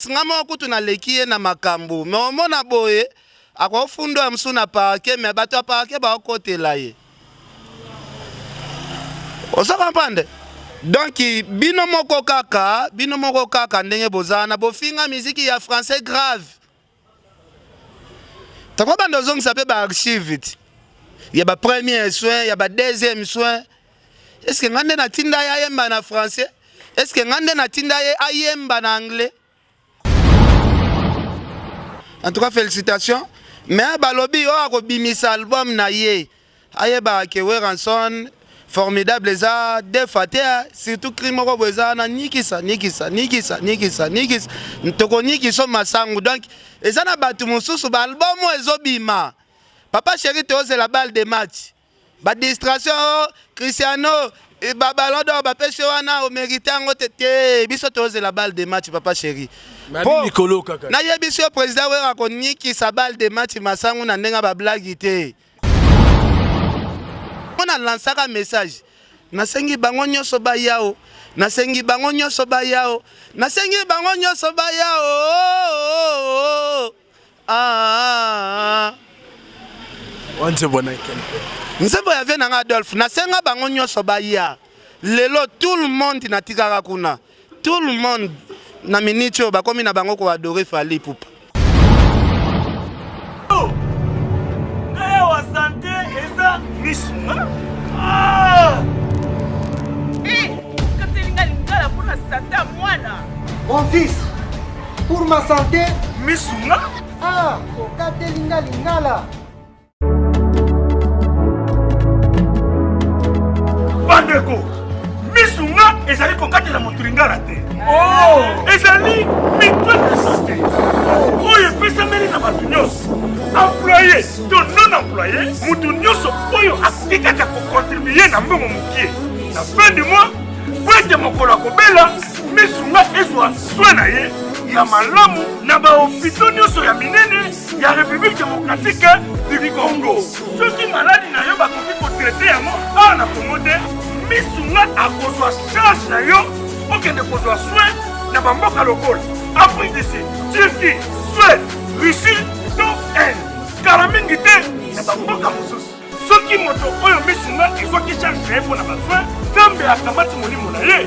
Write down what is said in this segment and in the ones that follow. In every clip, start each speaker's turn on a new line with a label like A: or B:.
A: Ngamo kutu na lekie na makambu. Me omona boye akofundo ya msu na parke me bato ya parke ba okotela ye. Osa kampande. Donc bino moko kaka ndenge bozana bofinga muziki ya français grave. Tako bando zong sape ba archive. Ya ba premier soin, ya ba deuxième soin. Est-ce que ngande na tinda ya yemba na français? Est-ce que ngande na tinda ya ayemba na anglais? En tout cas, félicitations. Mais balobi o bimisa album na ye. Ayeba kewe ranson formidable za de fatea surtout crime ko beza na nikisa. Ntoko nikiso masangu donc ezana batu mususu ba album ezobima. Papa chéri te ose la balle de match. Ba distraction Cristiano et Ballon d'Or ba pêche wana o mérité ngo tete biso te ose la balle de match papa chéri.
B: Nicolo kaka.
A: Na yebiso président wera koniki sa balle de match masangu na ndenga ba blague te. On a lancé un message. Nasengi bango nyoso ba yao. Nasengi bango nyoso ba yao. Nasengi bango nyoso ba yao.
B: Once bona ken.
A: Nzembo ya vena nga Adolphe. Nasenga bango nyoso ba ya. Lelo tout le monde na tikaka kuna. Tout le monde na minute ba komi na bango ko adorer Fally Ipupa.
C: Kaya wa santé eza misuma. Katelinga lingala pour la santé à mwana.
D: Mon fils, pour ma santé,
C: Misuma.
D: Katelinga lingala.
C: Bandeko. Misuma ezali kokatela motu lingala te. Ezali mitwe de santé. Oyo pesameli na batu nyonso. Employé to non employé, mutu nyonso oyo akikaka kocontribuer na mbongo mokie. Na fin du mois, pwete mokolo akobela, misunga ezwa soin na ye ya malamu na bahopitau nyonso ya minene ya République démocratique du Congo. Soki maladi na yo bakoki kotraite yango awa na Congo te, misunga akozwa charge na yo okende kozwa soin na bamboka lokola Afrique du Sud, Turquie, Suède, Russie to Inde. Kala mingi te na bamboka mosusu. Soki moto oyo misunga ezwaki charge na ye mpo na basoin, Nzambe akamati molimo na ye.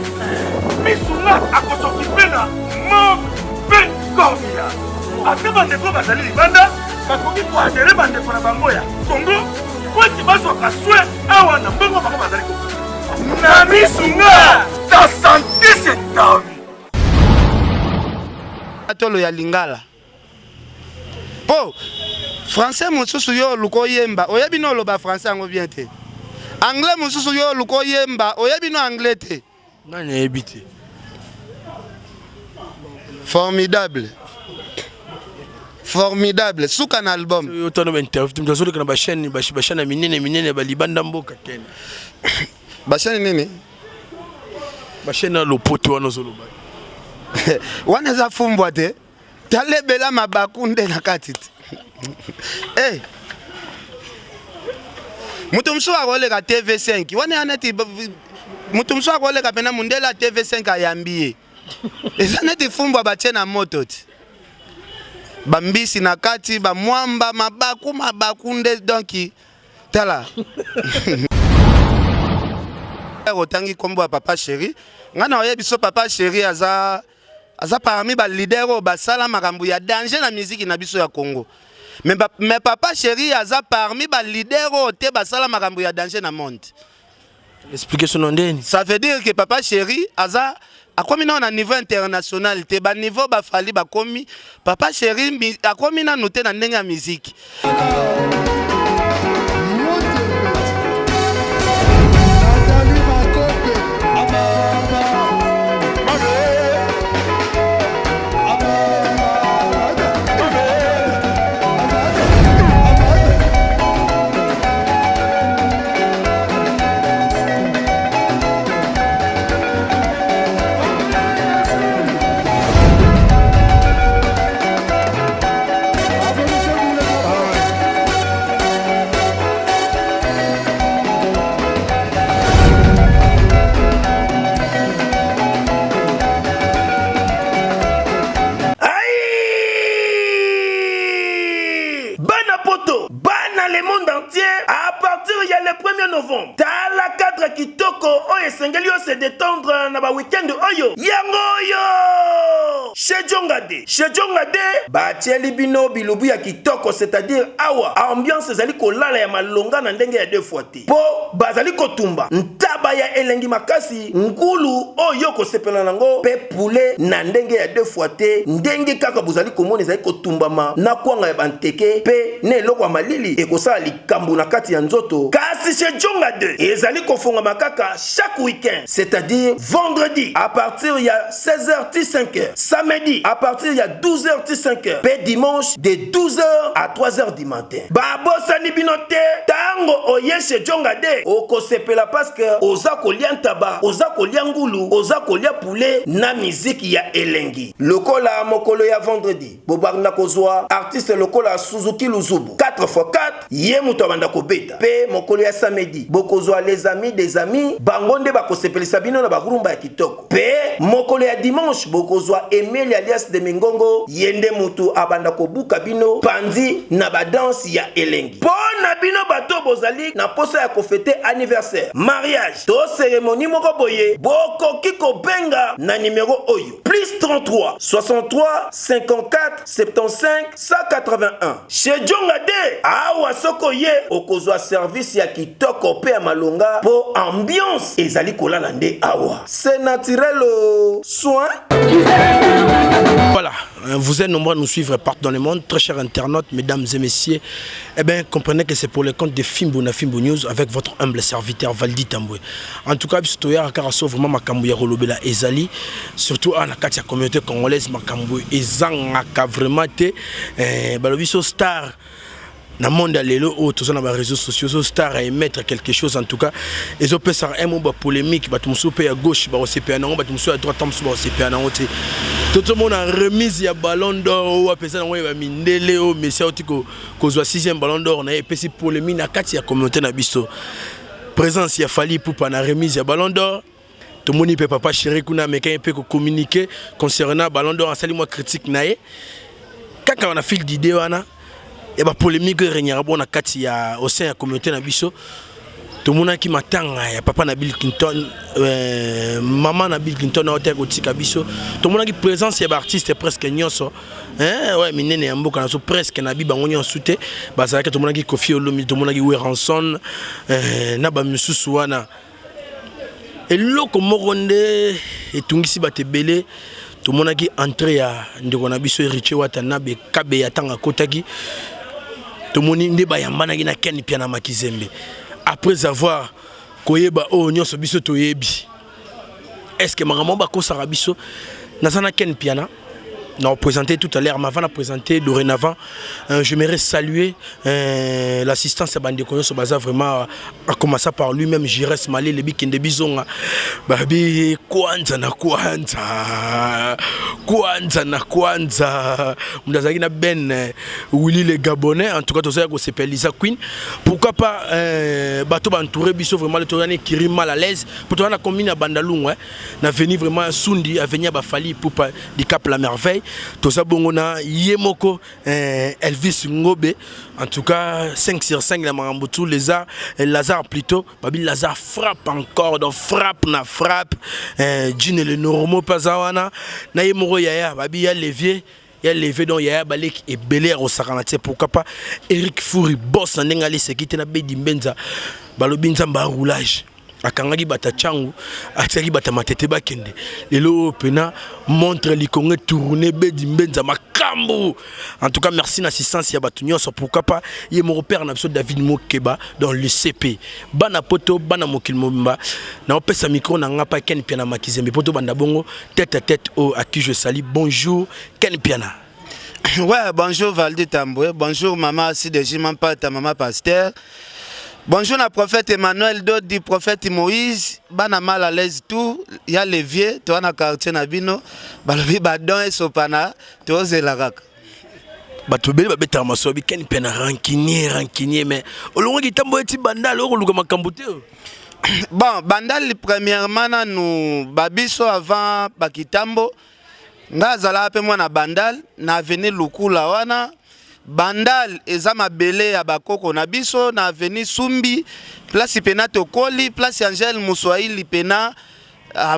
C: Misunga akosokipe na mabe Gambia. Ate bandeko bazali libanda bakoki koadere bandeko na bango ya Congo po eti bazwaka soin awa na mbongo bango bazali kokoki. Na misunga ta santé c'est ta vie.
A: Atolo ya lingala. Po français mususu yo luko yemba oyebi no loba français ngo bien te. Anglais mususu yo luko yemba oyebi no anglais te.
B: Nani ebiti.
A: Formidable. Formidable. Suka na album.
B: Yo tono interview mtazuri kana bashana minene balibanda mboka tena.
A: Bashani nini?
B: Bashana lopoto wana zoloba.
A: Wana za fumbwa te. Talebela mabakunde na katiti. Eh. Mutu msu akoleka TV5. Wana aneti mutu msu akoleka pena mundela TV5 ayambie. Eza neti fumbwa batie na moto ti. Bambisi na kati ba mwamba mabakunde donki. Tala. Otangi kombo papa chéri. Ngana oyebiso papa chéri aza parmi ba leader ba sala makambu ya danger na musique na biso ya Congo. Mais papa chéri aza parmi ba leader te ba sala makambu ya danger na monde.
B: Expliquez son nom ndeni.
A: Ça veut dire que papa chéri aza akomi na niveau international te ba niveau ba Fally ba komi papa chéri akomi na noté na ndenge ya musique.
C: 1er novembre tala cadre kitoko oyo esengeli yo se détendre na ba weekend oyo yango oyo chez Jongade batieli bino bilubu ya kitoko, c'est-à-dire awa ambiance ezali kolala ya malonga na ndenge ya 2 fois te po bazali kotumba ntaba ya elengi makasi ngulu oyo kosepela nango pe poulet na ndenge ya 2 fois te ndenge kaka bozali komona ezali kotumbama na kwanga ya banteke pe ne eloko ya malili ekosala likambo na kati ya nzoto. Kasi chez Jongade ezali kofonga makaka chaque week-end, c'est-à-dire vendredi à partir ya 16h 5h, samedi à partir ya 12h 5h, pe dimanche de 12h à 3h du matin. Babosani binote tango oye chez Jongade okosepela parce que oza kolia ntaba, oza kolia ngulu, oza kolia poulet na musique ya elengi. Lokola mokolo ya vendredi bobarna kozwa artiste lokola Suzuki Luzubu 4x4 ye muto banda kobeta. Pe mokolo ya samedi bokozwa les amis des amis bangonde bakosepelisa bino na bagurumba ya kitoko. Pe mokolo ya dimanche bokozwa Emile alias de Mingongo yende mutu abanda kobuka bino pandi na ba danse ya elengi. Pona bino bato bozali na posa ya kofete anniversaire, mariage to cérémonie moko boye bokoki kobenga na numéro oyo +33 63 54 75 181. Chez Jongade awa soko ye okozwa service ya kitoko pe ya malonga po ambiance ezali kolala nde awa. C'est naturel soin.
B: Voilà, vous êtes nombreux à nous suivre partout dans le monde, très chers internautes, mesdames et messieurs. Eh bien, comprenez que c'est pour le compte de Fimbo News avec votre humble serviteur Valdi Tamboué. En tout cas, je à Karasso, vraiment, Makambo Yarolobela Ezali, surtout à la communauté congolaise, Makambo Ezanga, vraiment, Balobiso Star. Dans le monde, tous les réseaux sociaux, les stars à émettre quelque chose en tout cas. Ils ont fait un mot polémique, ils à gauche, ils à droite, tout le monde a remis il y a ballon d'or, il y a Mindele, mais c'est au 6e ballon d'or, il y a polémique dans la communauté. Présence, il y a fallu pour la remise il y a ballon d'or. Tout le monde ne peut pas chérir, mais quand il peut communiquer concernant le ballon d'or, c'est moi critique. Quand on a fait l'idée, et bah polémique regnera bon au sein de la communauté nabiso tout le monde qui m'attend papa Nabil Clinton maman Nabil Clinton na hôtel Otika biso tout le monde qui présence et artiste presque nyonso ouais minene amboka na so presque nabi bango nyonso te bazaka tout le monde qui Kofi Olomide tout le monde qui Weranson na ba misusu wana eloko moronde etungisi batebele tout le monde qui entré à ndeko na biso Riche Watanabe kabe ya tanga kotaki tout le monde ndeba yambana na Ken Piana Makizembe après avoir koyeba o nyonso biso toyebi est-ce que maman ba ko sarabiso nazana Ken Piana n'a présenté tout à l'heure, avant de présenter dorénavant, j'aimerais saluer l'assistance à Bandekoyo Sobaza vraiment à commencer par lui-même, Jires Malé, le Bikinde Bizonga, Babi, Kwanza na Kwanza, Mdazagina Ben, Willy le Gabonais, en tout cas, tout ça, c'est Lisa Queen. Pourquoi pas, Bato Bantouré Bisso, vraiment, le Tourane qui rime mal à l'aise, pour toi, on a combiné à Bandalou, n'a venu vraiment Sundi, à venir à Fali pour du Cap la Merveille. Tout ça, bon, on a Yemoko, Elvis Ngobe, en tout cas 5 sur 5, la Marambutu, Lazare plutôt, Babi Lazare frappe encore, donc frappe, Djine le Noromo Pazawana, Naïmoro Yaya, Babi ya Levier. Il y a levé donc Yaya Balek et Belair au Saranate, pourquoi pas Eric Fouri, boss, Ndengali, c'est qui était na Bedi Mbenza, Balobinza roulage. Akangaki bata changu ataki bata matete bakende lelo pena montre li Congo tourner Bedi Mbenza makambo. En tout cas merci l'assistance ya batu nyonso pourquoi pas ye mon repère na David Mokeba dans le CP bana poto bana mokil momba na opesa micro na ngapa Ken Piana Makizembe poto banda bongo tête à tête à qui je salue. Bonjour Ken Piana.
A: Ouais, bonjour Valdi Tamboué, bonjour maman Sidéji Mampata, maman pasteur. Bonjour na prophète Emmanuel, d'autres du prophète Moïse, bana mal à l'aise tout, il y a les vieux, toi na quartier na bino, balobi badon et sopana, toi zelaraka.
B: Batobeli babeta masobi Ken Piana rancunier mais olongo kitambo eti bandal oluka makambote.
A: Bon, bandal premièrement na nous babiso avant bakitambo, ngazala pe moi na bandal na avenue Lukula wana. bandal eza mabele ya bakoko na biso na avenue Sumbi place pena tokoli place Angel Muswahili pena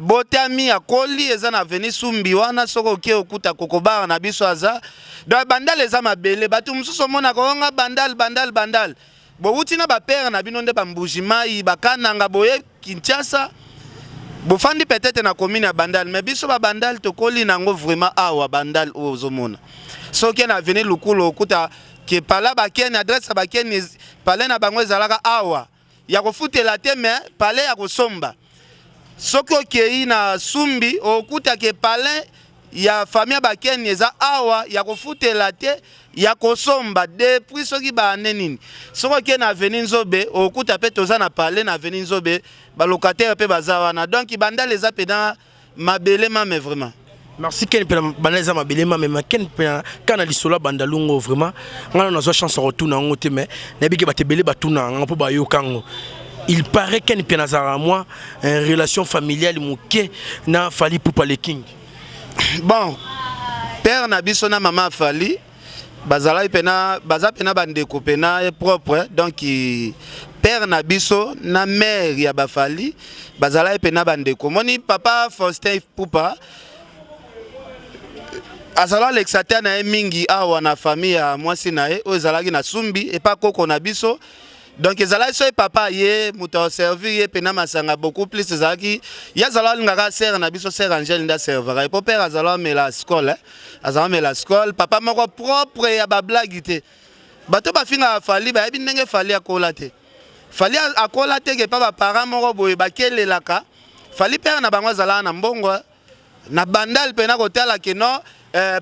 A: botami akoli eza na avenue Sumbi wana soko ke okuta kokobar na biso aza donc bandal eza mabele batu mususu mona konga bandal bouti na ba père na bino nde bambujimai bakananga boye Kinshasa bofandi peut-être na commune ya bandal mais biso ba bandal tokoli nango vraiment awa bandal ozomona soki na avenue Lukulu okuta ke pala bakeni adresse bakeni pale na bango ezalaka awa ya kofutela te mais pale ya kosomba soki okei na Sumbi okuta ke pale ya famille bakeni eza awa ya kofutela te ya kosomba depuis soki baane nini soki okei na avenue Nzobe okuta pe toza na pale na avenue Nzobe balocataire pe baza wana donc bandal eza pena mabele mame vraiment.
B: Merci Ken pena baneza mabele mame Ken pena kana lisola bandalungo vraiment ngana nazo chance retourna ngote mais nabiki batebele batuna ngapo bayokango. Il paraît Ken pena zara moi une relation familiale muke na Fally Ipupa le King.
A: Bon père na biso na maman Fally bazala pena baza pena bandeko pena propre donc père na biso na mère ya Bafally bazala pena bandeko moni papa Faustin Ipupa azala l'exater na mingi awa na famille ya mwasi na ye ozalaki na Sumbi et pas koko na biso donc ezala so papa ye muto servi ye pena masanga beaucoup plus ezalaki ya zala ngaka sœur na biso sœur Angel nda servera et père azala mela scole azala mela scole papa moko propre ya ba blague te bato ba finga Fally ba yebi ndenge Fally akola te Fally akola te ke papa parents moko boye bakelelaka Fally père na bango azala na mbongo na bandal pena kotala ke no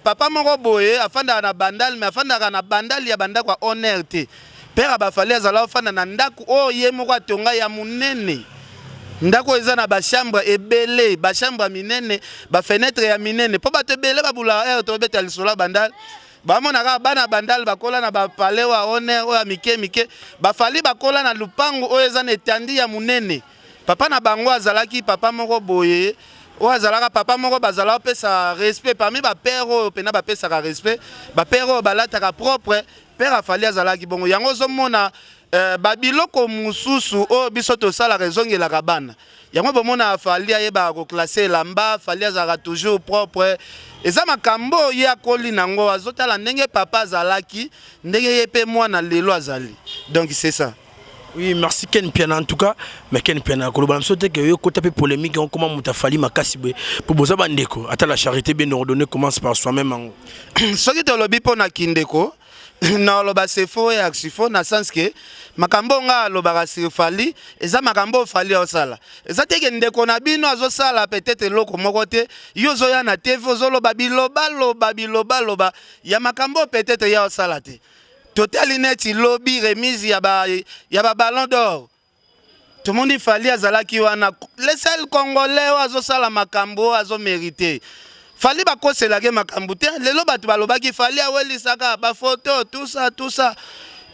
A: papa moko boye afanda na bandal mais afanda na bandal ya banda kwa honneur te père Bafally azala afanda na ndaku o ye moko atonga ya munene ndako eza na ba chambre ebele ba chambre minene ba fenêtre ya minene po bato ebele babula to beta lisola bandal bamonaka bana bandal bakola na ba palais wa honneur o ya mike Bafally bakola na lupango o eza na etandi ya munene papa na bango azalaki papa moko boye o azalaka papa moko bazala pesa respect parmi ba père o pena ba pesa ka respect ba père o balataka propre père Fally azalaki bongo yango zomona babiloko mususu o biso to sala rezongela kabana yango bomona Fally ayeba ko classer lamba Fally azalaka toujours propre eza makambo ye akoli nango azotala ndenge papa azalaki ndenge ye pe mwana lelo azali donc c'est ça.
B: Oui, merci Ken Piana en tout cas, mais Ken Piana, quand on saute que yo côté polémique, on comment muta Fally makasi pour boza bandeko. Ata la charité bien ordonnée commence par soi-même.
A: Ce qui te lobi pona kindeko, na loba sefo ya sifo na sens que makambo nga loba Fally, eza makambo Fally osala. Eza teke ndeko na bino azosala peut-être loko moko te, yo zoya na TV ozoloba biloba ya makambo peut-être ya osala te. Total ineti lobby remise ya ba ballon d'or. Tout le monde Fally azalaki wana les seuls congolais azo sala makambo azo mérité. Fally ba kosela ke makambo te lelo batu balobaki Fally awelisaka ba photo tout ça.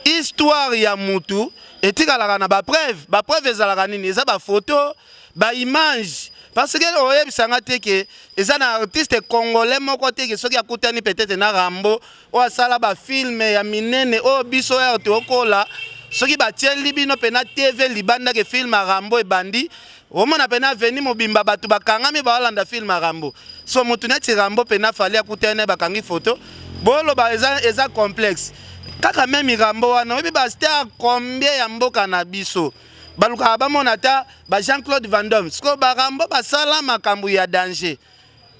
A: Histoire ya mutu etikala na ba preuve ezalaka nini eza ba photo ba image. Parce que oyebi sanga teke eza na artiste congolais moko teke soki akutani peut-être na Rambo o asala ba film ya minene o biso ya tokola soki ba tieli bino pena TV libanda ke film ya Rambo ebandi o mona pena veni mobimba batu bakangami ba olanda film ya Rambo so mutu neti Rambo pena Fally akutani bakangi photo bolo ba eza complexe kaka même Rambo wana oyebi ba star combien ya mboka na biso baluka bamona ta ba Jean-Claude Van Damme sko ba Rambo basala makambo ya danger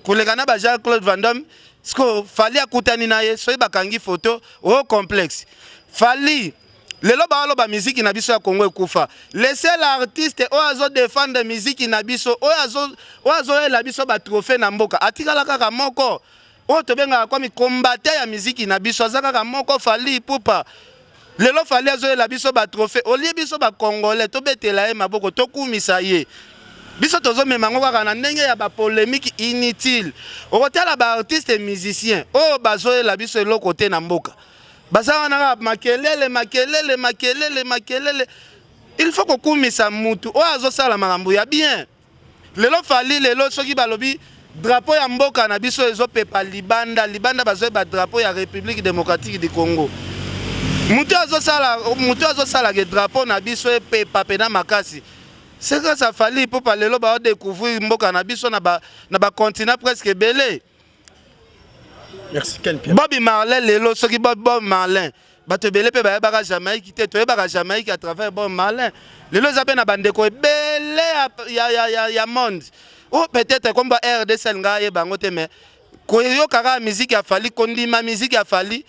A: kulekana ba Jean-Claude Van Damme sko Fally akutani na ye so bakangi photo o complexe Fally lelo ba musique na biso ya Congo ekufa laissez l'artiste o azo défendre musique na biso o azo la biso ba trophée na mboka atikala kaka moko o tobenga kwa mi combattant ya musique na biso azaka kaka moko Fally Ipupa lelo Fally azo la biso ba trophée olie biso ba congolais to betela ye maboko to kumisa ye biso tozo memango kaka na ndenge ya ba polémique inutile okotala ba artiste et musicien o bazo la biso eloko te na mboka baza na makelele il faut ko kumisa mutu o azo sala makambo ya bien lelo Fally lelo soki balobi drapeau ya mboka na biso ezopepa libanda bazoi ba drapeau ya République démocratique du Congo. Mutu azosala ke drapeau na biso epepa pena makasi. C'est que ça fallait pour parler là ba découvrir mboka na biso na ba continent presque belé.
B: Merci Ken Pierre.
A: Bobby Marlin lelo soki Bob Marlin. Bato belé pe ba ba Jamaïque te to ba Jamaïque à travers Bob Marlin. Lelo zape na bandeko belé ya monde. Oh peut-être comme ba RDC nga ye bango te mais ko yo kaka musique a fali kondima musique a fali.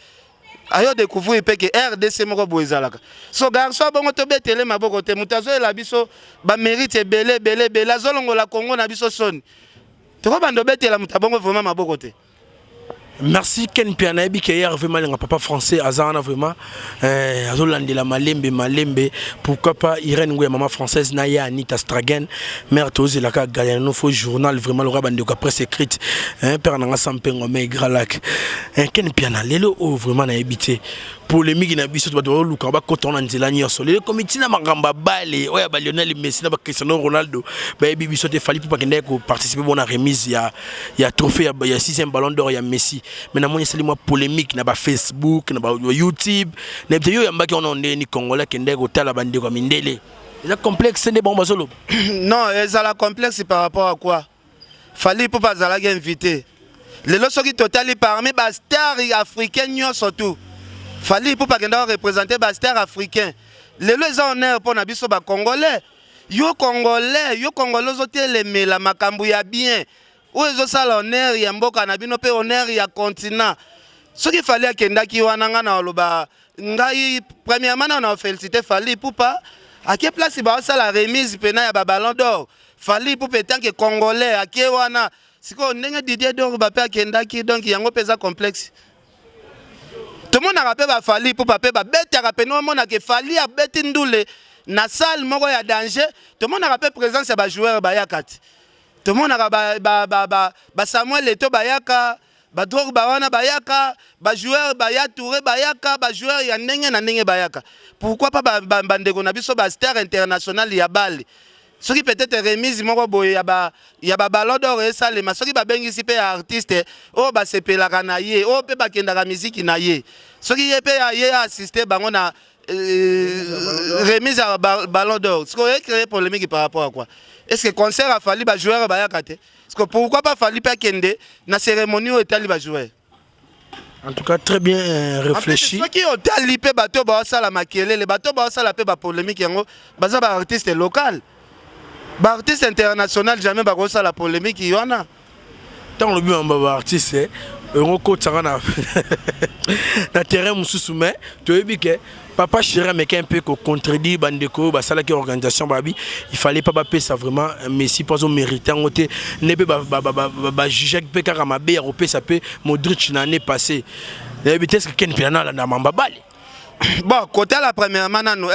A: Ayo découvrir pe que RDC moko boezalaka. So garçon bongo to betele maboko te mutazo la biso ba mérite belé azolongo la Congo na biso son. To ko bando betela mutabongo vraiment maboko te.
B: Merci Ken Pianabi qui hier vraiment un papa français Azana vraiment Azolande la Malembe pourquoi pas Irène Ngouya maman française Naya Anita Stragen mère Tozi la Galeno faux journal vraiment le rabande de presse écrite père nanga Sampengo mais Gralac Ken Piana lelo vraiment na habité polémique na biso to luka ba kotona nzela nyoso le comité na magamba bale oya ba Lionel Messi na ba Cristiano Ronaldo ba biso te fali pour pas ko participer bona remise ya trophée ya 6e ballon d'or ya Messi mais na moni sali moi polémique na ba Facebook na ba YouTube na bité yo yambaki on ni congolais kende ko tala bande ko mindele il complexe ne bon bazolo
A: non ezala complexe par rapport à quoi fali pour pas zala invité le losoki totali parmi ba stars africains surtout fallait pour pas représenter les stars africains. Les honneurs pour nabiso ba congolais. Yo congolais les la makambu ya bien. Ou ezo sala honneur ya mboka na bino pe honneur ya continent. Ce qu'il fallait kenda ki wananga na loba ngai premièrement on a félicité fallait pour pas à quelle place ba sala remise pena ya ba ballon d'or. Fallait pour pétant que congolais à qui wana siko ndenge Didier donc ba pe kenda ki donc yango pesa complexe. Tout le monde a rappelé Fali pour paper bête a rappelé non monde que Fali a bête ndoule na salle moko ya danger. Tout le monde a rappelé présence ba joueur bayakat. Tout le monde a ba Samuel Eto'o bayaka, ba Drogba wana bayaka, ba joueur Baya Touré bayaka, ba joueur ya ndenge na ndenge bayaka. Pourquoi pas bandeko na biso ba star international ya balle. Ce qui peut-être remise moko boye ya ba ballon d'or et ça les ma soki ba bengisi pe artiste o ba sepelaka na ye o pe ba kendaka musique na ye soki ye pe ye assister bango na remise à ballon d'or ce qu'on a créé polémique par rapport à quoi est-ce que concert a fallu ba joueur ba yakate est-ce que pourquoi pas fallu pas kende na cérémonie au état ba joueur
B: en tout cas très bien réfléchi
A: ceux qui ont talipé bateau ba sala makele les bateau ba sala pe ba polémique yango baza ba artiste local. Artiste international jamais ba kosa la polémique yona.
B: Tant le but en bas artiste on coach ça na terrain mususu mais tu as vu que papa chéri mais un peu contredit bandeko ba sala qui organisation babi il fallait pas payer ça vraiment Messi pas au mériter en côté ne peut ba juger que car ma be européen ça peut Modric l'année passée et peut-être que Ken Piana na mamba bale
A: bon côté la première manano.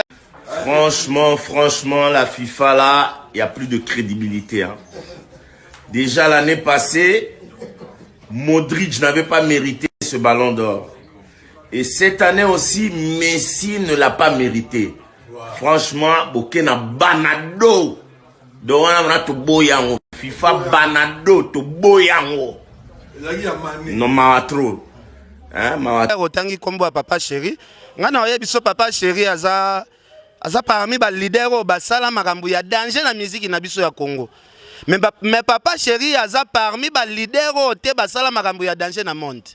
E: Franchement, la FIFA là, il n'y a plus de crédibilité. Hein. Déjà l'année passée, Modric n'avait pas mérité ce ballon d'or. Et cette année aussi, Messi ne l'a pas mérité. Franchement, Bokena Banado. FIFA Banado, to Boyango. Non, Mahatro.
A: Otangi kombo papa chéri. Ngana oye biso papa chéri aza parmi les leaders au basala makambu ya danger na musique na biso ya Congo. Mais papa chéri aza parmi les leaders au te basala makambu ya danger na monde.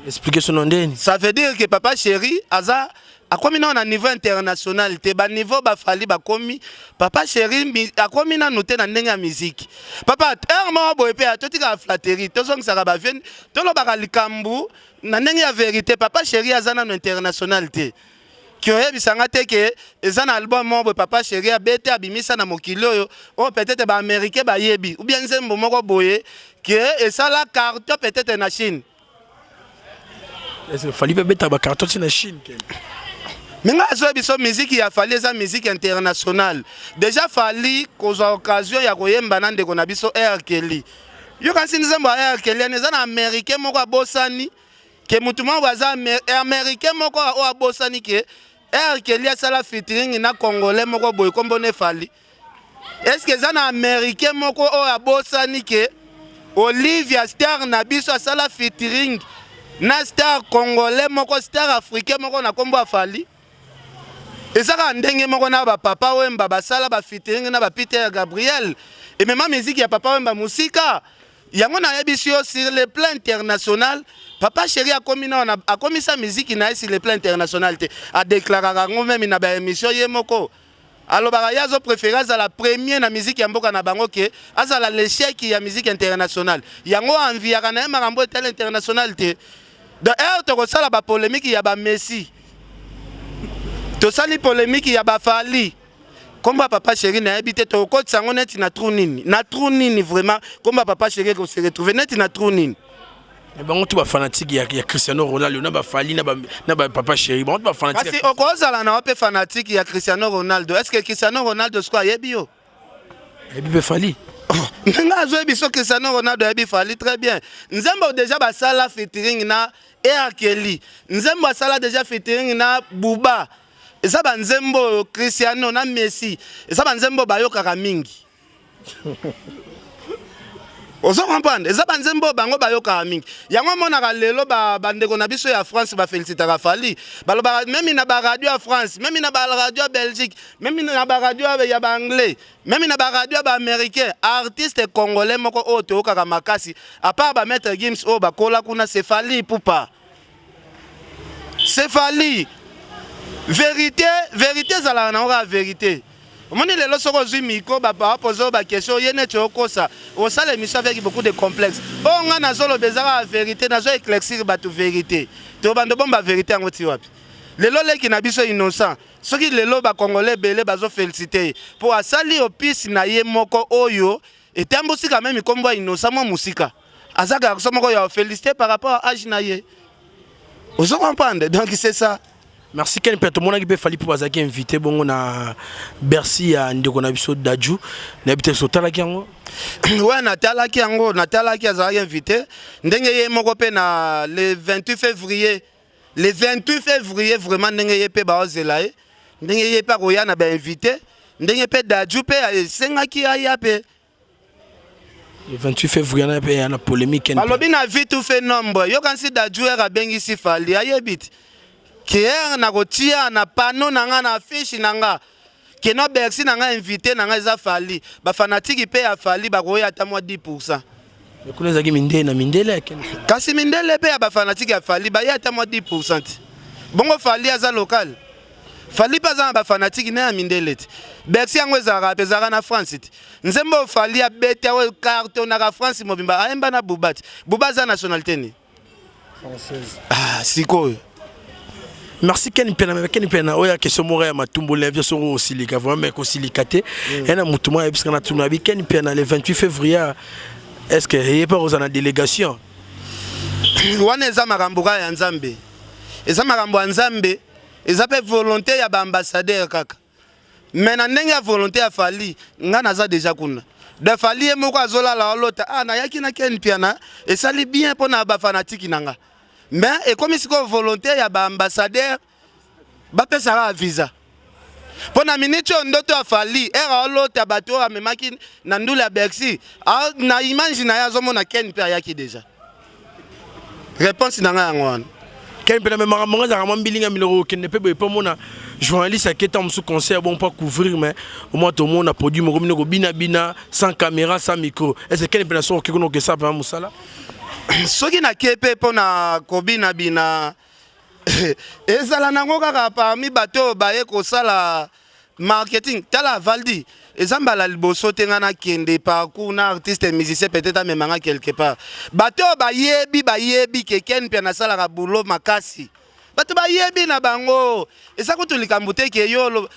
B: Expliquez son nom d'eni.
A: Ça veut dire que papa chéri aza a komi na niveau international te ba niveau ba fali ba komi papa chéri a komi na noter na ndenge ya musique. Papa mo boye pe atotika flatterie to song saka ba vien to lo ba likambu na ndenge ya vérité papa chéri aza na international te. Qui aurait bisanga te que ezana album mo papa chéri a bete abimisa na mokilo yo o peut-être ba américain ba yebi ou bien nzembo moko boye que et ça la carte peut-être na Chine.
B: Est-ce qu'il fallait pas mettre ba carte na Chine?
A: Mais nga zo biso musique ya fallait ça musique internationale. Déjà fallait cause occasion ya koyemba na ndeko na biso R Kelly. Yo kansi nzembo R Kelly nezana américain moko abosani que mutumo baza américain moko o abosani que R Kelly a sala featuring na congolais moko boy kombo ne fali. Est-ce que ça na américain moko o abosani que Olivia star na biso asala featuring na star congolais moko star africain moko na kombo afali. Ezaka ndenge moko na ba Papa Wemba basala ba featuring na ba Peter Gabriel et même musique ya Papa Wemba musika yango na yebisio sur le plan international. Papa Chéri a commis sa musique na sur le plan international te a déclaré ngo même na ba émission ye moko. Alors barayazo préféré à la première na musique ya mboka na bango ke azala l'échec ya musique internationale. Yango envie kana makambo tel international te. De to ko sala ba polémique ya ba Messi. To sali polémique ya ba Fali. Comme Papa Chéri na habité to ko tsango net na trou nini. Na trou nini vraiment comme Papa Chéri ko se retrouver net na trou nini.
B: Et ben tu vas fanatique il y a Cristiano Ronaldo na ba Fali na ba Papa Chéri. Bon tu vas fanatique.
A: Parce que au cause là na pe fanatique il y a Cristiano Ronaldo. Est-ce que Cristiano Ronaldo soit yebio?
B: Yebi Fali.
A: Nga zo biso Cristiano Ronaldo yebi Fali très bien. Nzembo déjà ba sala featuring na Kelly. Nzembo sala déjà featuring na Bouba. Et ça ba nzembo Cristiano na Messi. Et ça ba nzembo bayokaka mingi. Ozo comprendre. Et ça ba nzembo bango bayokaka mingi. Yango monaka lelo ba bandeko na biso ya France ba félicitaka Fali. Baloba même na ba radio ya France, même na ba radio ya Belgique, même na ba radio ya ba anglais, même na ba radio ba américain, artiste congolais moko oto okaka makasi. À part ba Maître Gims o ba kola kuna c'est Fali poupa. C'est Fali. Vérité zala na ora vérité. Moni lelo soko zui miko ba poser ba question yene chokosa. O sala émission avec beaucoup de complexes. O nga na zolo bezara vérité na zo éclaircir ba tu vérité. To bando bomba vérité ngoti wapi. Lelo leki na biso innocent. Soki lelo ba congolais belé bazo féliciter pour asali opisi na ye moko oyo et tambosi quand même kombo innocent mo musika. Azaka so moko ya féliciter par rapport à âge na ye. Vous comprenez? Donc c'est ça.
B: Merci Ken Peto mona ki pe Fali pour bazaki invité bongo na Bercy à ndeko na biso Dadju na habité so talaki yango.
A: Ouais na talaki azaki invité ndenge ye moko pe na le 28 février. Le 28 février vraiment ndenge ye pe ba ozela ye. Ndenge ye pa koya na ba invité ndenge pe Dadju pe sengaki aya pe.
B: Le 28 février na pe na polémique.
A: Balobi na vie tout fait nombre. Yo kansi Dadju era bengi si Fali ayebit. Kier na kotia na panneau nanga na affiche nanga que no Bercy nanga invité nanga eza Fali ba fanatique pe ya Fali ba koya ata moi 10%.
B: Mais kuna zaki mindele na mindele Ken.
A: Kasi mindele pe ya ba fanatique ya Fali ba ya ata moi 10%. Bongo Fali aza local. Fali pa za ba fanatique na mindele. Bercy yango ezara pe zara na France. Nzembo Fali ya bete wa carton na France mobimba aemba na Boubat. Bouba za nationalité ni française. Ah siko.
B: Merci Ken Pena oya question mora ya matumbo levia soro osilika vraiment ko silikate ena mutuma ebiska na tuna bi Ken Pena le 28 février est-ce que il pas aux en délégation
A: wana eza makambuka ya Nzambe eza makambo ya Nzambe eza pe volonté ya ba ambassadeur kaka mais na ndenge ya volonté ya Fali nga naza déjà kuna de Fali e moko azola la lota na yaki na Ken Pena et ça li bien pour na ba fanatique nanga. Mais et comme si ko volonté ya ba ambassadeur ba pesa visa. Pona minute ndoto afali era lota bato amemaki na ndula Bercy. Na image na ya zomo na Ken pe yaki déjà. Réponse na nga ngwana.
B: Ken Pena me makambo za kama mbilinga miloro ken pe bo mona journaliste aketa musu concert bon pas couvrir mais au moins tout le monde a produit mo komine ko bina sans caméra sans micro. Est-ce que Ken Pena so kikono ke ça pa musala?
A: Soki na kepe pona kobina bina ezala nango kaka parmi bato baye kosala marketing tala Valdi ezambala liboso tenga na kende parcours na artiste musicien peut-être même quelque part bato bayebi ke Ken Pena sala ka boulot makasi bato bayebi na bango eza kutulika mbute ke yo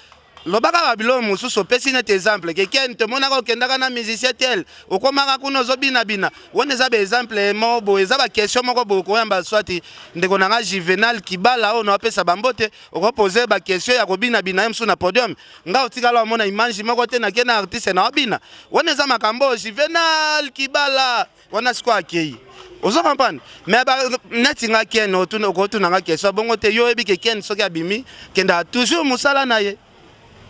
A: lobaka babilo mususu pesi net exemple que Ken te monaka okendaka na musicien tel okomaka kuna ozobina bina wona eza ba exemple mo bo eza ba question moko bo koyamba swati ndeko nanga Juvenal Kibala ono apesa bambote okoposer ba question ya kobina bina msu na podium nga otikala mona image moko te na kena artiste na obina wona eza makambo Juvenal Kibala wona siko akei ozo comprendre mais ba netinga Ken otuna okotuna nga question bongo te yo ebi ke Ken soki abimi kenda toujours musala na ye.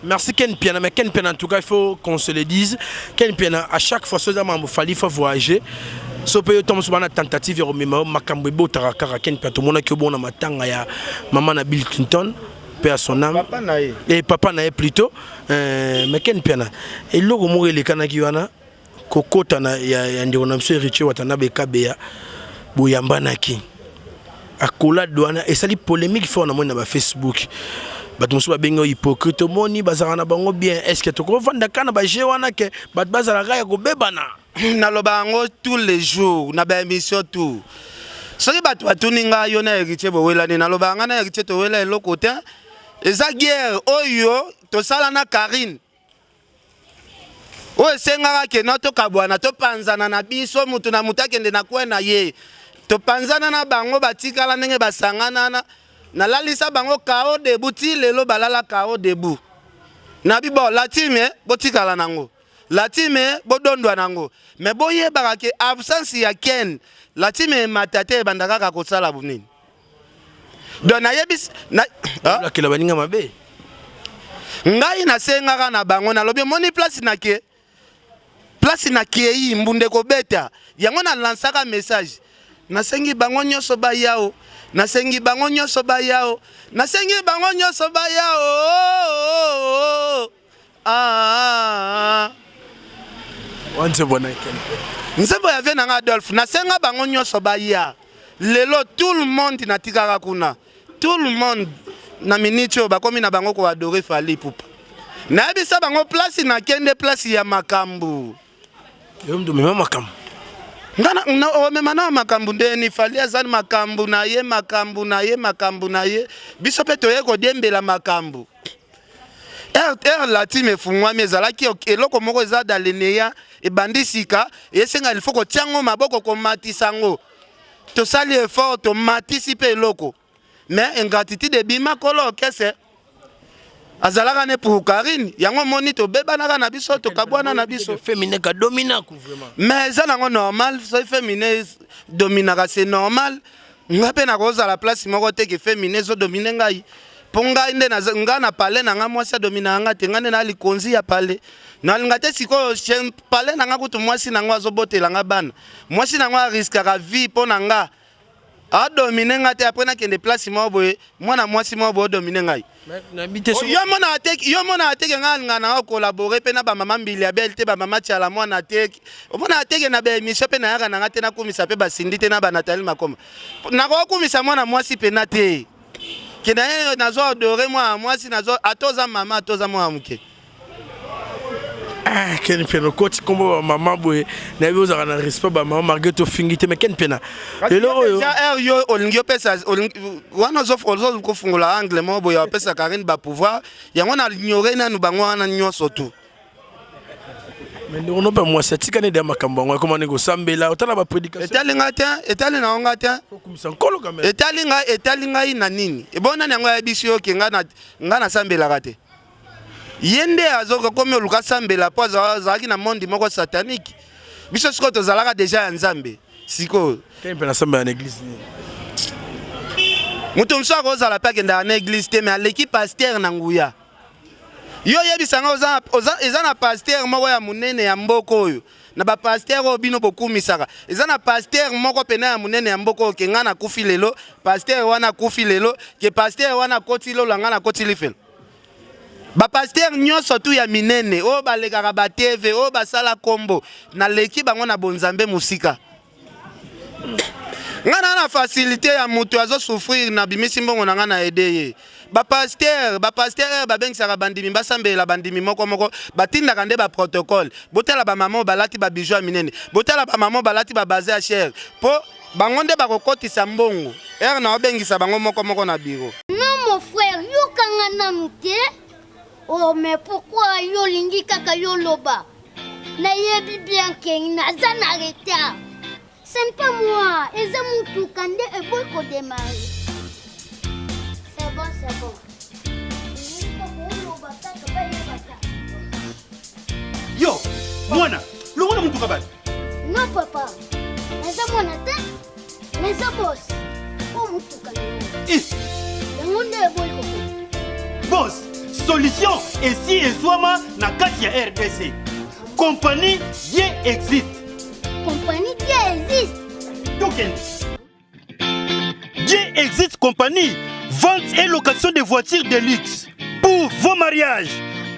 B: Merci Ken Pena, mais Ken Pena en tout cas il faut qu'on se le dise. Ken Pena à chaque fois il faut voyager. so pe yo tomo so bana tentative ya mema makambo ebotaka kaka ken pe to mona ki obona matanga ya maman na Bill Clinton pe à son âme
A: papa na ye
B: et papa na ye plutôt mais ken piana et logo mo ele kana ki wana kokota na ya ndiko na mso héritier watana be kabeya boyambana ki akola douana et sali polémique fort na mona ba Facebook bat musu ba bengo hypocrite moni bazara na bango bien est-ce que to ko vanda kana ba je wana ke bat bazara ga ya ko bebana
A: na loba ngo tous les jours na ba émission tout soki bato batuninga yo na héritier bowelani na loba nga na héritier to wela eloko te eza guerre oyo tosala na Karine oyo esengaka keno tokabwana topanzana na biso mutu na mutu akende na kwe na ye topanzana na bango batikala ndenge basangana na lalisa bango kao debu ti lelo balala kao debu na bibo latime botikala nango latime bodondwa nango me boyebaka ke absence ya Ken latime matate bandaka ka kosala bunini donc na yebis na
B: la ke la baninga mabe
A: ngai na sengaka na bango na lobi moni place na kei mbunde ko beta yango na lansaka message nasengi bango nyoso ba yao nasengi bango nyoso ba yao nasengi bango nyoso ba yao
B: once bona ken
A: nzembo ya vena nga Adolphe nasenga bango nyoso ba ya lelo tout le monde natikaka kuna tout le monde na minitio bakomi na bango ko adorer Fally Ipupa na bisa bango place na kende place ya makambu
B: yo mdo mema makambu
A: ngana o mema na makambu ndeni Fally azali makambu na ye biso pe toye ko dembela makambu la team efungwa mezala ki eloko moko eza daleneya ebandisika esenga il faut ko tiango maboko ko matisango to sali effort to matisi pe eloko mais ingratitude de bima kolo kese azalaka ne pour Karine yango moni to bebanaka na biso to kabwana na biso
B: féminin ka domina ku vraiment
A: mais ça nango normal so féminin dominaka c'est normal ngape na koza la place moko te ke féminin zo dominer ngai ponga inde na nga na pale na nga mwasi domina nga te ngane na likonzi ya pale na ngate siko chen pale na nga kutu mwasi na nga azobotela nga bana mwasi na nga riskaka vie pona nga a dominer nga te après na kende place mo boye mwana mwasi mo bo dominer ngai yo mona ateke nga na collaborer pe na ba mama mbili ya belle te ba mama tiala mwana ateke mona ateke na ba émission pe na yaka na nga te na kumisa pe ba sindi te na ba Nathalie Makoma na ko kumisa mwana mwasi pe na te kena ye nazo adorer mwasi nazo atoza mama atoza mwa muke
B: ken pena koti kombo mama boye na bizo za na respect ba mama Marguerite Fingite mais ken pena lelo
A: yo olingio pesa wana zo ko fungula angle mo boye pesa Karine ba pouvoir yango na ignorer na nu bango na nyoso tu
B: mais on n'a pas moi c'est tikane de makambo ngwa comment nego sambela otala ba prédication
A: etali na onga te
B: komisa nkolo quand même
A: etali ngai na nini ebona nyango ya biso ke nga na sambela kate yende azoka komi oluka sambela po azalaki na monde moko satanique biso siko tozalaka déjà ya nzambe siko
B: kempe na sambela na église
A: mutu mso akozala pe akenda na église te mais aleki pasteur na nguya yo yebisanga eza na pasteur moko ya munene ya mboko oyo na ba pasteur oyo bino bokumisaka eza na pasteur moko pena ya munene ya mboko oyo ke nga na kufi lelo pasteur wana kufi lelo ke pasteur wana koti lolo nga na koti lifelo ba pasteur nyonso tu ya minene oyo balekaka ba TV oyo basala kombo na leki bango na bonzambe musika nga na facilité ya mutu azo souffrir na bimisi mbongo na nga na aider ba pasteur babengisaka bandimi basambela bandimi moko batindaka nde ba protocole botala ba maman balati ba bijou minene botala ba maman balati ba base ya cher po bango nde bakokotisa mbongo na obengisa bango moko na biro.
F: Non mon frère yo kanga nanu te. Oh mais pourquoi yo lingi kaka yo loba na yebi bien que naza na retard. Ce n'est pas moi, et c'est mon tout quand et beaucoup démarrer. C'est bon.
C: Yo, mwana, le mwana mon tout kabal.
F: Non papa, mais c'est mon tête, mais c'est boss. Oh mon tout quand le monde est beaucoup.
C: Boss, solution ici et Swama na kati ya RDC. Compagnie bien existe.
F: Compagnie qui existe.
G: token. Dieu existe compagnie, vente et location de voitures de luxe. Pour vos mariages,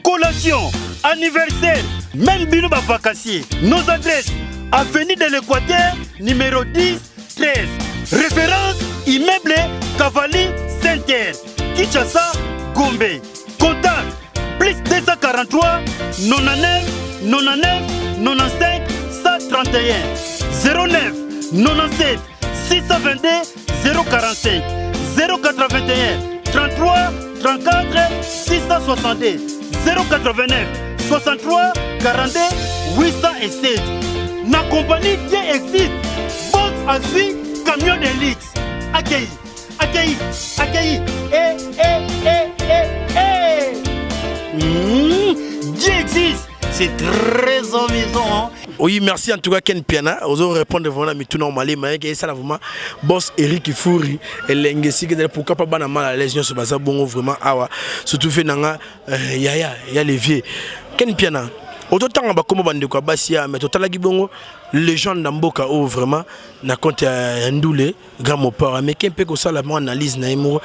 G: collations, anniversaires, même bino vacanciers. Nos adresses, avenue de l'Équateur, numéro 10, 13. Référence, immeuble Cavali Center, Kinshasa, Gombe. Contact, plus 243 99 99 95 131 09 97 622 045 081 33 34 662 089 63 42 807. Na compagnie Dieu existe. Boss à vie, camion de luxe. Accueilli. Dieu existe. C'est très amusant. Hein?
B: Oui, merci en tout cas Ken Piana. Oso répondre vraiment mais tout normal mais que ça vraiment boss Eric Fouri et l'engesi que pourquoi pas bana mal à l'aise sur basa bon vraiment awa surtout fait nanga ya les vieux Ken Piana. Autant on va comme bande quoi basia mais total la gibongo légende d'Amboka oh vraiment na compte Ndoulé grand mon père mais qu'un peu comme ça la analyse na emo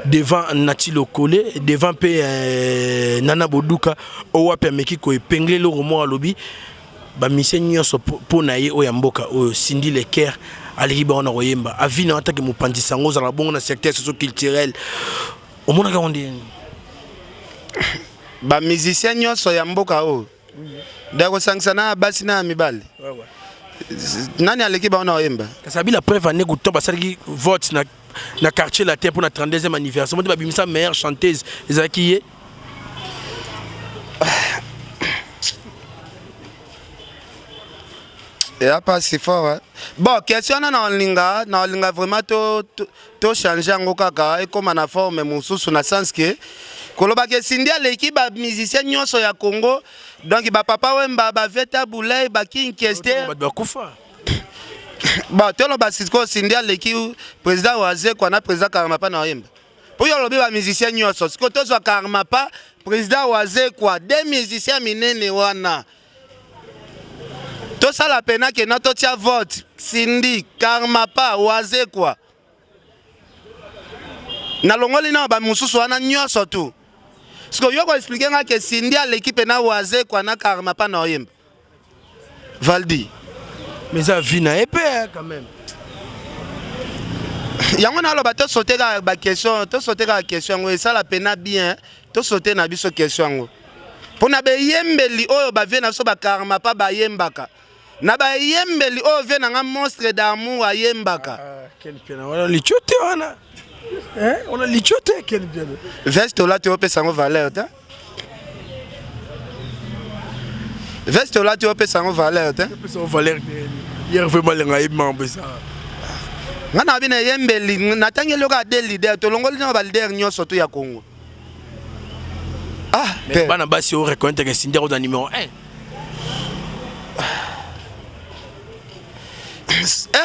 B: devant Natilo Kolé devant pe Nana Boduka o wapi meki ko épingler le romo à lobby ba misenyo so po na ye o ya mboka o Cindy Leker ali ba na royemba avina atake mupandi sango za la bongo na secteur socio-culturel o mona ka onde
A: ba musicien nyonso ya mboka o Dako sangsana basi na mibali. Nani aleki ba na oyemba?
B: Kasabi la preuve ane guto basali vote na quartier latin pour na 32e anniversaire. Mo ba bimisa meilleure chanteuse ezaki
A: et pas si fort. Hein? Bon, question na olinga vraiment to changer ngo kaka et comme na forme mususu na sens que koloba ke Cindy l'équipe ba musicien nyonso ya Congo donc ba papa wemba ba veta boulay ba kinkester
B: ba kufa.
A: Ba tolo ba siko Cindy l'équipe président Oazé kwa na président Karamapa na yemba. Pour yo lobi ba musicien nyonso siko to zo Karamapa président Oazé kwa des musiciens minene wana. Tout ça la peine que notre tia vote Cindy Karamapa Oazé quoi. Na longoli na ba mususu wana nyonso tu. Parce que yo ko expliquer que Cindy l'équipe na Oazé quoi na Karamapa na oyemba. Valdi.
B: Mais ça vit na épais quand même.
A: Yango na lo ba to sauter ba question, to sauter la question et ça la peine bien, to sauter na biso question ngo. Pour na be yembeli oyo ba vient na so ba Karamapa ba yembaka. Na ba yembeli oyo vient na monstre d'amour a yembaka.
B: Quel bien. On a lichoté wana. Hein? On a lichoté quel bien.
A: Veste là tu opé sango valeur ta. Veste là tu opé sango valeur ta.
B: Opé sango valeur. Hier vraiment lenga ibamba ça.
A: Ngana bina yembeli natangelo ka de leader to longoli na ba leader nyonso to ya Congo. Ah,
B: mais bana basi o reconnaître que Cindy au numéro 1.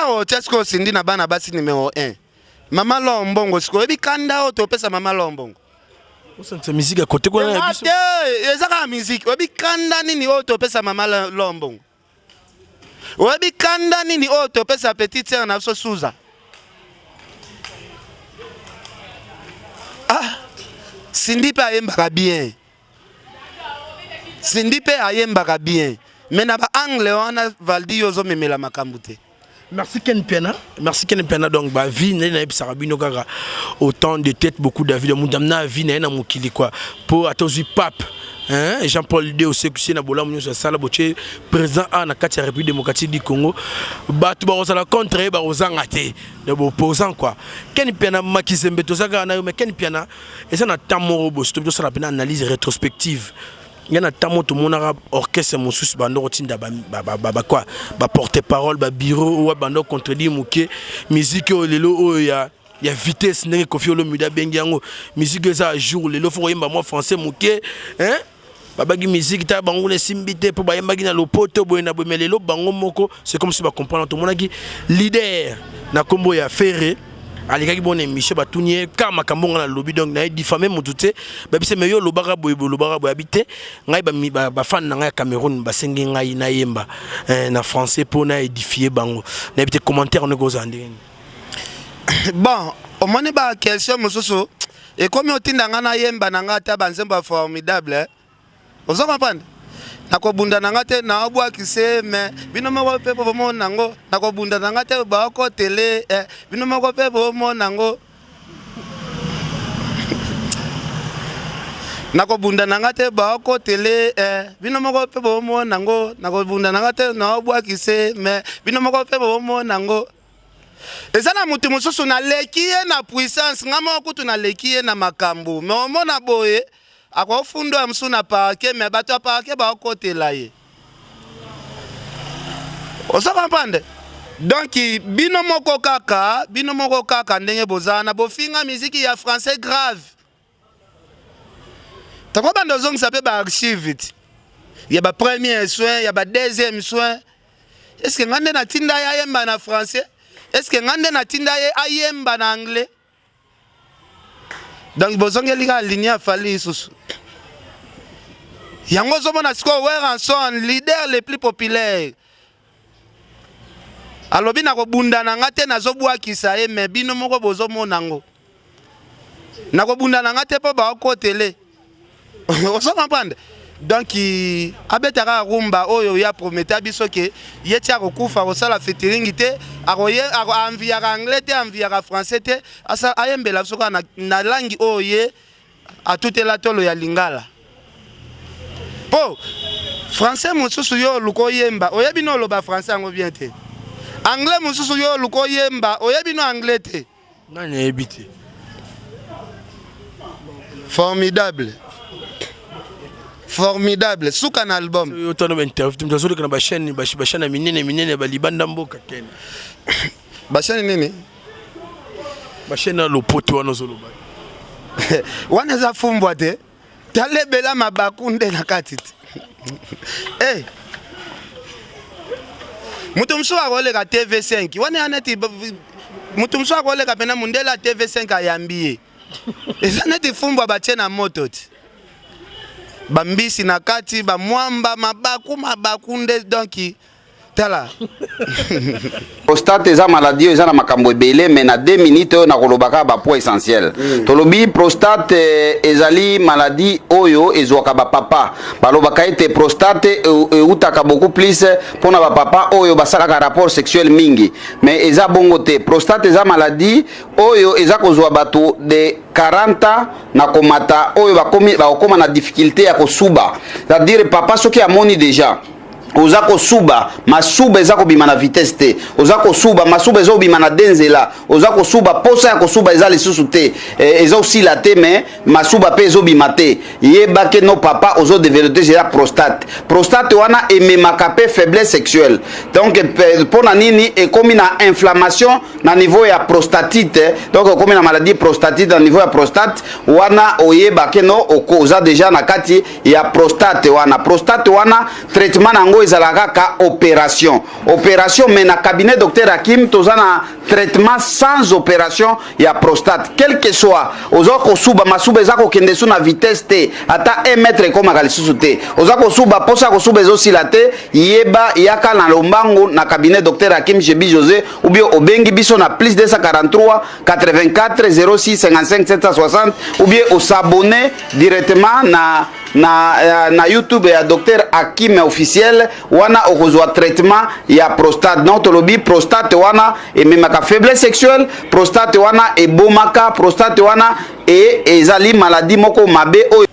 A: O Tesco Cindy na bana basi numéro 1. Mama Lombongo siko ebi kanda o to pesa Mama Lombongo.
B: O sente musique à côté quoi na biso.
A: Ezaka musique ebi kanda nini o to pesa Mama Lombongo. Ebi kanda nini o to pesa petite sœur na so Suza. Ah, Cindy pa yembaka bien. Cindy pe ayembaka bien. Mais na ba angle wana Valdi yozo memela makambute.
B: Merci Ken Piana. Merci Ken Piana donc ba vie na bisarabino kaka autant de tête beaucoup d'avis mundamna vie na mukili quoi pour atozi pape hein Jean-Paul II aussi que na bola munyo sala boche président a na kati ya République démocratique du Congo batu ba osala contre ba ozanga te de opposant quoi Ken Piana makizembe to saka na mais Ken Piana et ça na tamoro bo to sala pena analyse rétrospective. Il y a un tout mon orchestre mon sous bando rotinda quoi ba porte-parole ba bureau ou bando contredire mouké musique lelo ya vitesse n'est que fiolo muda bengiango musique ça jour lelo faut yemba moi français mouké hein babagi musique ta bango ne simbité pour ba yemba na lopoto boyena bo melelo bango moko c'est comme si ba comprendre tout mon qui leader na kombo ya ferré alekaki bonne émission batunie car makambo nga na lobby donc na diffamé motuté ba bise meyo lobaka boy habité ngai ba fan na ngai Cameroun ba sengi ngai na yemba na français pour na édifier bango na bité commentaire on goza ndenge
A: bon au moins ba question mosusu et comme otinda nga na yemba na nga ta banzemba formidable ozo comprendre nakobunda nanga te na obwa kise me bino moko pe bomo nango nakobunda nanga te ba ko tele bino moko pe bomo nango nakobunda nanga te ba ko tele bino moko pe bomo nango nakobunda nanga te na obwa kise me bino moko pe bomo nango ezana mutu mususu na lekiye na puissance ngama okutu na lekiye na makambo me omona boye akofundo amsu na parke me bato parke ba okotela ye osa comprendre donc bino moko kaka ndenge bozana bofinga muziki ya français grave tako bando zongisa pe ba archive ya ba premier soin ya ba deuxième soin est-ce que ngande na tinda ya yemba na français est-ce que ngande na tinda ya ayemba na anglais donc bozonge lika ligne fali isusu yango zomona siko Weranson leader les plus populaires alobi na kobunda na ngate nazobwa kisa ye me bino moko bozomona ngo na kobunda na ngate po ba okotele oso comprendre donc abetaka rumba oyo ya prometa biso ke yetia kokufa kosala featuring te akoye enviaka anglais te enviaka français te asa ayembela soka na langi oye atutela tolo ya lingala po français mususu yo luko yemba oyebi no loba français ngo bien te anglais mususu yo luko yemba oyebi no anglais te
B: nani ebité
A: formidable suka na album
B: yo tono interview mtazo kana ba chaîne minene ba libanda mboka ken
A: ba chaîne nini
B: ba chaîne lopoto wana zoloba
A: wana za fumbwa te talebela mabakunde na katiti mutu msu akoleka TV5 wana aneti mutu msu akoleka pena mundela TV5 ayambiye eza neti fumbwa batie na moto ti bambisi na kati ba mwamba mabakunde donc tala
H: prostate eza maladie eza na makambo ebele mais na 2 minutes oyo nakolobaka ba point essentiel tolobi prostate ezali maladie oyo ezwaka ba papa balobaka ete prostate eutaka beaucoup plus pona ba papa oyo basalaka rapport sexuel mingi mais eza bongo te prostate eza maladie oyo eza kozwa bato de 40 na komata oyo bakoma na difficulté ya kosuba c'est-à-dire papa soki amoni déjà oza kosuba masuba eza kobima na vitesse te oza kosuba masuba eza kobima na denzela oza kosuba posa ya kosuba eza lisusu te eza osila te mais masuba pe ezobima te yebake no papa ozo développer déjà prostate wana ememaka pe faiblesse sexuelle donc pona nini ekomi na inflammation na niveau ya prostatite donc ekomi na maladie prostatite na niveau ya prostate wana oyebake no oza déjà na kati ya prostate wana traitement nango ezalaka ka opération mais na cabinet docteur Hakim tozana traitement sans opération ya prostate quel que soit ozo kosuba masuba eza kokende su na vitesse te ata 1 mètre ekomaka lisusu te oza kosuba posa kosuba ezosila te yeba yaka na lombango na cabinet docteur Hakim Jebi José ou bien obengi biso na plus 243 84 06 55 760 ou bien o s'abonner directement na YouTube ya docteur Hakim officiel wana okozwa traitement ya prostate donc tolobi prostate wana ememaka faiblesse sexuelle prostate wana ebomaka prostate wana ezali maladie moko mabe oyo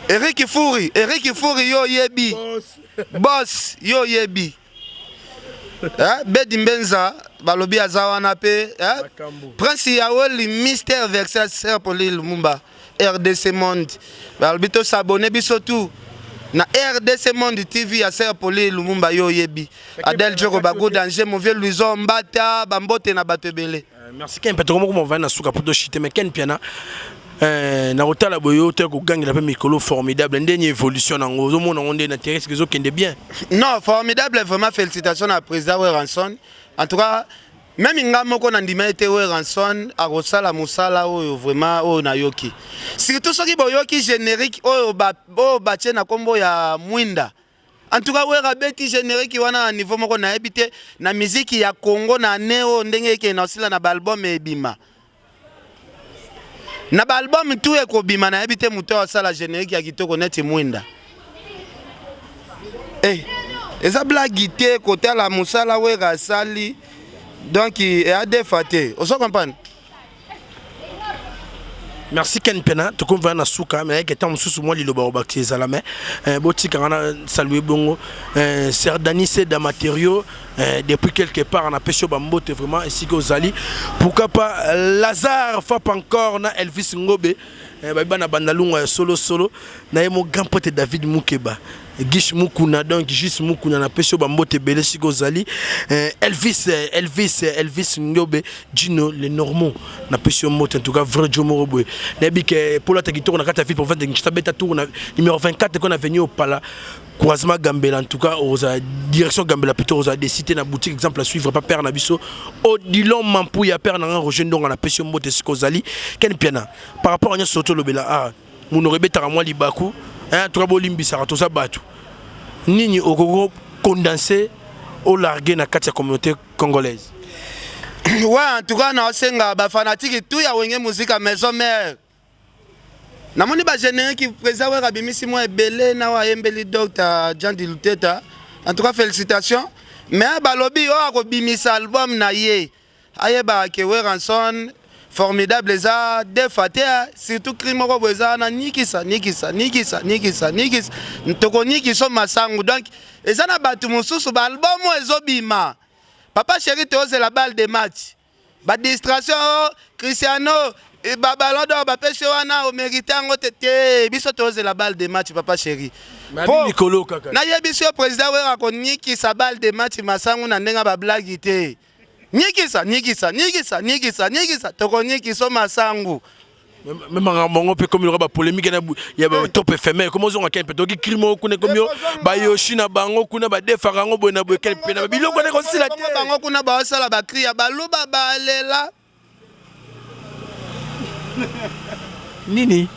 A: Eric Furi yo yebi boss yo yebi Bedi Mbenza balobi azawana pe Prince Yawoli Mystère Versailles Sœur Pauline Lumumba RDC Monde balobi to s'abonner biso tout na RDC Monde TV ya Sœur Pauline Lumumba yo yebi Adel Joko Bago danger mauvais Louison Mbata bambote na bato ebele
B: merci Ken Petro moko mo va na suka poto chite mais Ken piana na rotala boyo te ko gangela pe mikolo formidable ndeni évolution nango zo mona onde na terrain que zo kende bien.
A: Non, formidable, vraiment félicitations à président Weranson. En tout cas, même nga moko na ndima été Weranson a rosala musala oyo vraiment oyo na yoki. Surtout soki boyoki générique oyo ba na kombo ya Mwinda. En tout cas, Wera beti générique wana à niveau moko na ebité na musique ya Congo na neo ndenge ke na osila na album ebima. Na album tout ekobima na ebité muto osala générique ya kitoko neti Mwinda. Eh, eza blague te côté la musala Wera sali donc il a défaté. On se comprend?
B: Merci Ken Pena, tu comprends na souka mais que tant sous moi liloba obaki zalame boti kana saluer bongo Serdani c'est des matériaux depuis quelque part on a pêché bambote vraiment ainsi que Zali pourquoi pas Lazare frappe encore na Elvis Ngobe bana bandalunga solo na mo grand pote David Mukeba Gish Mukuna donc Gish Mukuna na pêché bambote belé siko Zali Elvis Ngobe Gino les Normands na pêché mote en tout cas vrai Jomo Boy Nebi que pour la tagito on a 4 pour 20 beta tour numéro 24 qu'on a venu au Pala croisement Gambela en tout cas aux direction Gambela plutôt aux des cités na boutique exemple à suivre pas père na biso Odilon Mampouya père na Roger donc on a pêché mote siko Zali Ken Piana par rapport à Soto Lobela ah mon aurait beta moi libaku hein trois bolimbi ça tout ça batu nini okoko condensé au largué na katia communauté congolaise.
A: Ouais, en tout cas, na senga ba fanatique tout ya wenge musique à maison mère. Na moni ba générique qui présent wa rabimisi moi belé na wa yembeli docteur Jean Diluteta. En tout cas félicitations. Mais ba lobby o ko bimisa album na ye. Aye ba ke Weranson formidable za défaté surtout crime ko boza na nikisa. Ntoko nikiso masangu donc eza na batu mususu ba album ezobima. Papa chéri te ose la balle de match. Ba distraction Cristiano et ba ballon d'or ba pêche wana au mérité ngo tete biso te ose la balle de match papa chéri.
B: Nicolo kaka.
A: Na yebiso président wera ko niki sa balle de match masangu na ndenga ba blague te. Nikisa to ko niki so masangu.
B: Même en mongo peut comme il y aura polémique il y a top éphémère comment on a qu'un peu donc crime connaît comme yo ba yoshina bango kuna ba defarango bona bo quel pena bilo connaît aussi la terre
A: bango kuna ba sala ba cria ba luba ba lela
B: nini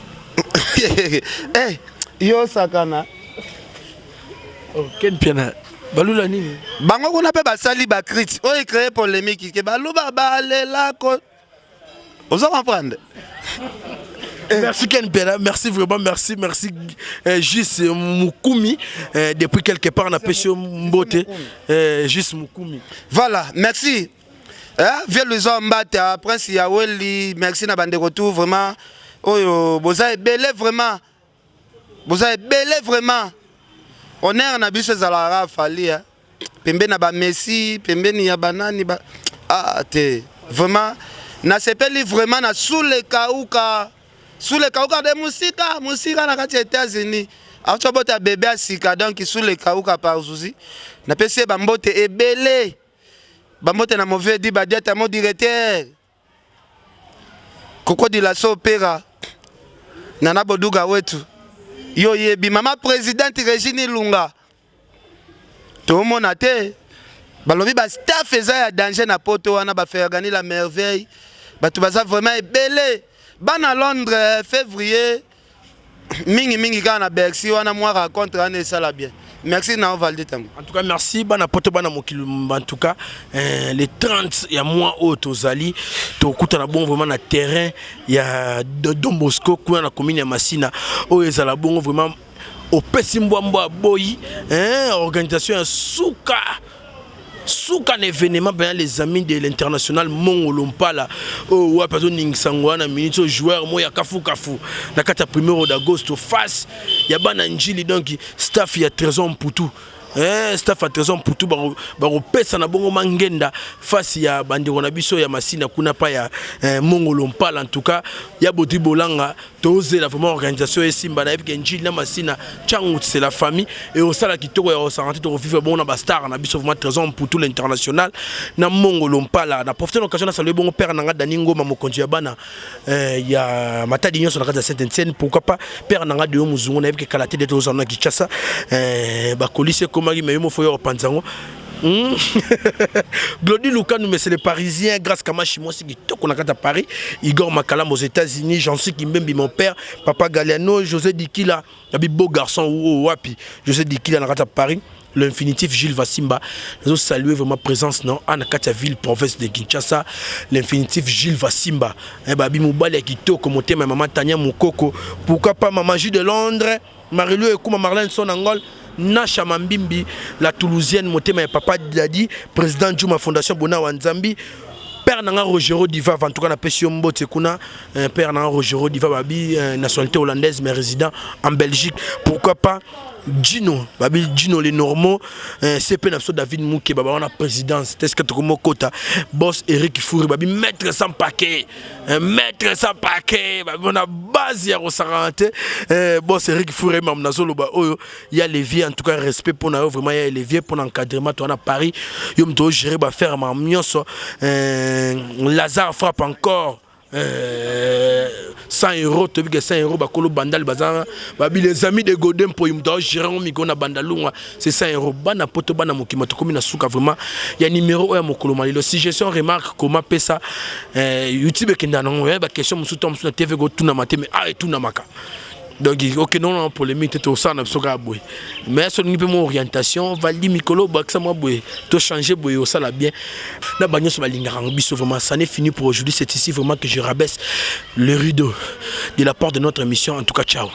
A: eh yo sakana
B: oh quel pena balula nini
A: bango kuna pe ba sali ba crit o créer polémique que ba luba ba lela ko on va comprendre.
B: Merci Ken Pena, merci vraiment, merci Gis Mukumi depuis quelque part on a pêché Mbote Gis Mukumi.
A: Voilà, merci. Viens le Zambata, Prince Yaweli, merci na bande retour vraiment. Oh, vous avez belé vraiment. Honneur na biso zalara fali pembe na ba Messi, pembe ni ya banani ba ah te vraiment na sepeli vraiment na sous le kauka de musika na kati États-Unis acho bota bébé asika donc sous le kauka par Zuzi na pese bambote ebele bambote na mauvais di ba dieta mo directeur koko di la sopera nana boduga wetu yo yebi mama présidente Régine Lunga to mona te balobi ba staff eza ya danger na poto wana ba faire gagner la merveille batu baza vraiment ebele bana Londres février mingi kana Bercy wana moi raconte ane ça la bien merci na Valdi Tambo
B: en tout cas merci bana poto bana mokili en tout cas les 30 ya mois auto zali to kuta na bon vraiment na terrain ya Don Bosco kuna na commune ya Masina o ezala bon vraiment au Pesimbwambwa boyi organisation ya souka un événement ben les amis de l'international Mongolompala oh ouais personne ningsangwa na minute joueur moya kafu na kata 1er d'agosto face ya bana njili donc staff ya Trésor Mputu staff à trésor pour tout baro pesa na bongo mangenda face ya bandeko na biso ya masina kuna pa ya Mongolo Mpala. En tout cas ya boti bolanga toze la vraiment organisation et simba na epike njili na masina changu c'est la famille et au sala kitoko ya osanté to vivre bon na bastar na biso vraiment trésor pour tout l'international na Mongolo Mpala na profiter l'occasion na saluer bon père nanga Daningo mamokonzi ya bana ya matadi nyonso na kata Saint-Etienne. Pourquoi pas père nanga de muzungu na epike kalaté de tozana Kinshasa ba kolise komaki mais mo foyo panzango. Glody Lukanu, mais c'est les Parisiens, grâce à Kamashi, moi c'est qui toque à Paris. Igor Makalam aux États-Unis, Jean-Cy Kimbembi, mon père, Papa Galiano, José Dikila, un beau garçon, ou Wapi, José Dikila, à Paris. L'infinitif Gilles Vassimba, nous avons salué vraiment présence dans Anakatia ville, province de Kinshasa. L'infinitif Gilles Vassimba, Babi Moubali qui toque mon thème, maman Tania Moukoko, pourquoi pas Maman J de Londres, Marie-Lou et Kouma Marlène Sonangol. Nacha Mambimbi, la Toulousienne, Motema et Papa Dadi, président de la Fondation Bona Wanzambi, Père Nanga Rogero Diva, en tout cas, na Pession Tekuna, Père Nanga Rogero Diva, Babi, nationalité hollandaise, mais résident en Belgique. Pourquoi pas Gino, Babi Gino les normaux, CP Napso David Mouké, Baba, on a présidence, Teska Tokomo Kota, boss Eric Fouri, Babi, maître sans paquet, maître sans paquet, Babi, on a base à Rosarante, boss Eric Fouri, Mam Nazolo, il y a les vieux, en tout cas, respect pour nous, vraiment, il y a les vieux pour l'encadrement, on a Paris, il y a gérer, faire ma mionso, Lazare frappe encore. 100 €, tu veux 100 €, bakolo bandal bazar, babi les amis de Godem pour ils doivent gérer un micro na bandalunga, c'est 100 €. Bana poto bana mokima to komina suka vraiment. Il y a numéro à mokolo malilo. Si je suis en remarque comment pesa YouTube kenda non, ba question musuto musuto TV go tuna mate mais ah et tuna maka. Donc ok non pour les mythes tout ça na soka boy. Mais sur ni peu mon orientation, Valdi Mikolo baksa moi boy, to changer boy au ça la bien. Na bagno sur balinga biso vraiment ça n'est fini pour aujourd'hui, c'est ici vraiment que je rabaisse le rideau de la porte de notre émission. En tout cas ciao.